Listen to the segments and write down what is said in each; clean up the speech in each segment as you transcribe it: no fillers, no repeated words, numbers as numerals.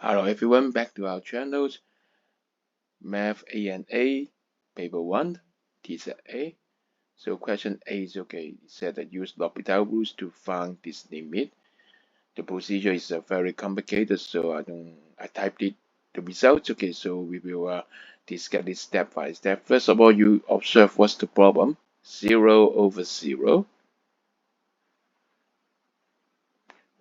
Hello everyone, back to our channels, Math A&A, Paper 1, TZA. So question A is okay. It said that use L'Hopital rules to find this limit. The procedure is very complicated, so I typed it the results. Okay, so we will discuss this step by step. First of all, you observe what's the problem. 0 over 0.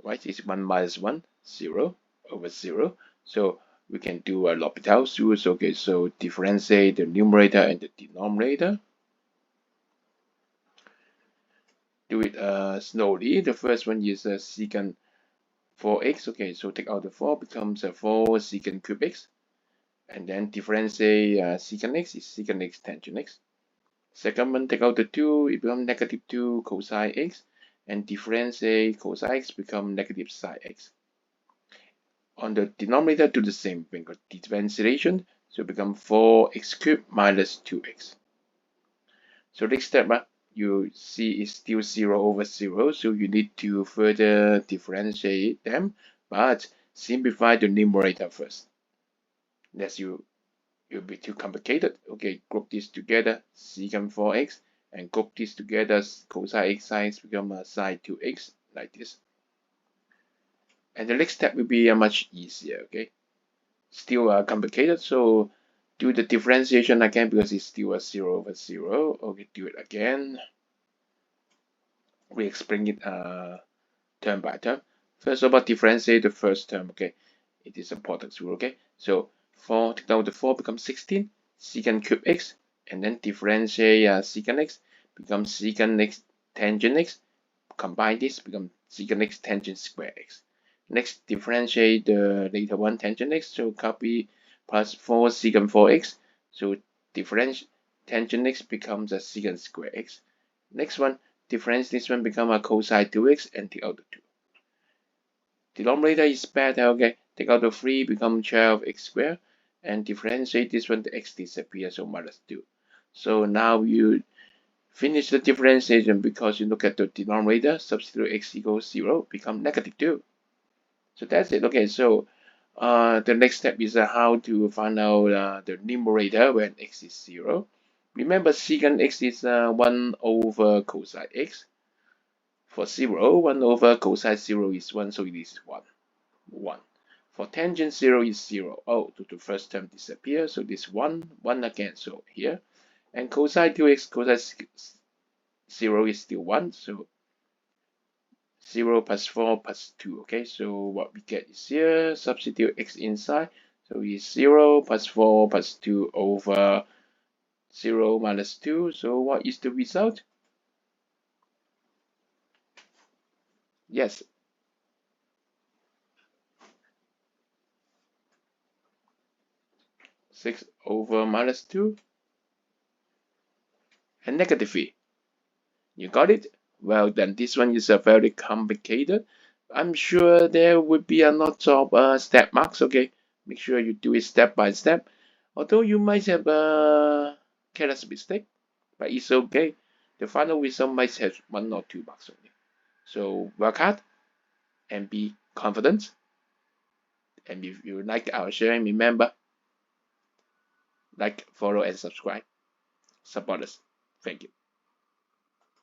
Right, it's 1 minus 1, 0 over 0. So we can do a L'Hopital's rules. Okay, so differentiate the numerator and the denominator. Do it slowly. The first one is secant 4x. Okay, so take out the 4 becomes 4 secant cube x. And then differentiate secant x is secant x tangent x. Second one, take out the 2, it becomes negative 2 cosine x. And differentiate cosine x become negative sine x. On the denominator, do the same thing. Differentiation, so become 4x cubed minus 2x. So next step, you see is still 0 over 0, so you need to further differentiate them, but simplify the numerator first. Lest it'll be too complicated. Okay, group this together, secant 4x, and group this together, cosine x sine x become sine 2x, like this. And the next step will be much easier, okay? Still complicated, so do the differentiation again because it's still a 0 over 0. Okay, do it again. We explain it term by term. First of all, differentiate the first term, okay? It is a product rule, okay? So 4, take down the 4 becomes 16, secant cube x, and then differentiate secant x, becomes secant x tangent x. Combine this, become secant x tangent square x. Next, differentiate the later one tangent x, so copy plus 4 secant 4x. So differentiate tangent x becomes a secant square x. Next one, differentiate this one become a cosine 2x and take out the 2. Denominator is better, okay? Take out the 3 become 12x squared and differentiate this one, the x disappears, so minus 2. So now you finish the differentiation because you look at the denominator, substitute x equals 0, become negative 2. So that's it. Okay, so the next step is how to find out the numerator when x is 0. Remember, secant x is 1 over cosine x. For 0, 1 over cosine 0 is 1, so it is 1. 1. For tangent 0 is 0. Oh, the first term disappears, so this 1, 1 again, so here. And cosine 2x, cosine 0 is still 1, so 0 plus 4 plus 2. Okay, so what we get is here, substitute x inside, so it's 0 plus 4 plus 2 over 0 minus 2. So what is the result? Yes, 6 over minus 2 and negative 3. You got it? Well, then this one is a very complicated. I'm sure there would be a lot of step marks. Okay, make sure you do it step by step. Although you might have a careless mistake, but it's okay. The final result might have 1 or 2 marks only. So work hard and be confident. And if you like our sharing, remember, like, follow, and subscribe. Support us. Thank you.